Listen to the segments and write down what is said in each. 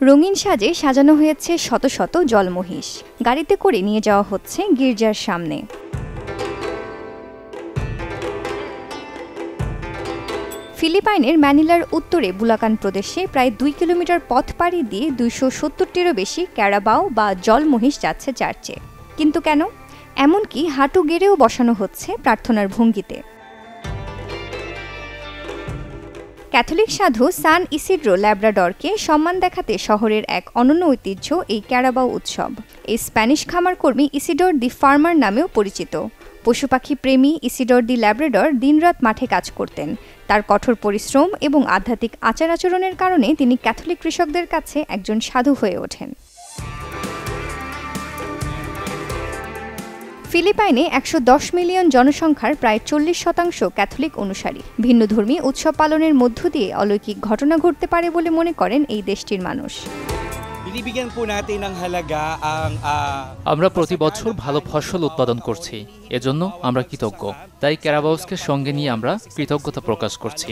রঙিন সাজে সাজানো হয়েছে শত শত জলমহিষ। গাড়িতে করে নিয়ে যাওয়া হচ্ছে গির্জার সামনে। ফিলিপাইনের ম্যানিলার উত্তরে বুলাকান প্রদেশে প্রায় 2 কিলোমিটার পথ পাড়ি দিয়ে 270টিরও বেশি ক্যারাবাও বা জলমহিষ যাচ্ছে চার্চে। কিন্তু কেন? এমনকি হাঁটু গেড়েও বসানো হচ্ছে প্রার্থনার ভঙ্গিতে। ক্যাথলিক সাধু সান ইসিড্রো ল্যাব্রাডরকে সম্মান দেখাতে শহরের এক অনন্য ঐতিহ্য এই ক্যারাবাও উৎসব। এই স্প্যানিশ খামারকর্মী ইসিডোর দি ফার্মার নামেও পরিচিত। পশুপাখি প্রেমী ইসিডোর দি ল্যাব্রাডর দিনরাত মাঠে কাজ করতেন। তার কঠোর পরিশ্রম এবং আধ্যাত্মিক আচার আচরণের কারণে তিনি ক্যাথলিক কৃষকদের কাছে একজন সাধু হয়ে ওঠেন। ফিলিপাইনে 110 মিলিয়ন জনসংখ্যার প্রায় 40% ক্যাথলিক অনুসারী। ভিন্নধর্মী উৎসব পালনের মধ্য দিয়ে অলৌকিক ঘটনা ঘটতে পারে বলে মনে করেন এই দেশটির মানুষ। আমরা প্রতি বছর ভালো ফসল উৎপাদন করছি, এজন্য আমরা কৃতজ্ঞ। তাই ক্যারাবাওসকে সঙ্গে নিয়ে আমরা কৃতজ্ঞতা প্রকাশ করছি।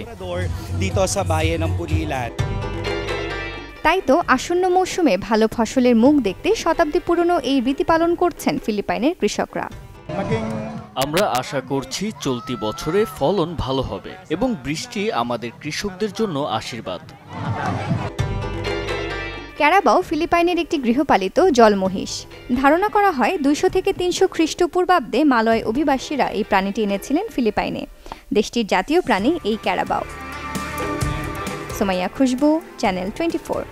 তাই তো আসন্ন মৌসুমে ভালো ফসলের মুখ দেখতে শতাব্দী পুরনো এই রীতি পালন করছেন ফিলিপাইনের কৃষকরা। আমরা আশা করছি চলতি বছরে ফলন ভালো হবে এবং বৃষ্টি আমাদের কৃষকদের জন্য আশীর্বাদ। ক্যারাবাও ফিলিপাইনের একটি গৃহপালিত জলমহিষ। ধারণা করা হয় 200 থেকে 300 খ্রিস্টপূর্বাব্দে মালয় অভিবাসীরা এই প্রাণীটি এনেছিলেন ফিলিপাইনে। দেশটির জাতীয় প্রাণী এই ক্যারাবাও। সোমাইয়া খুশবু, চ্যানেল 24।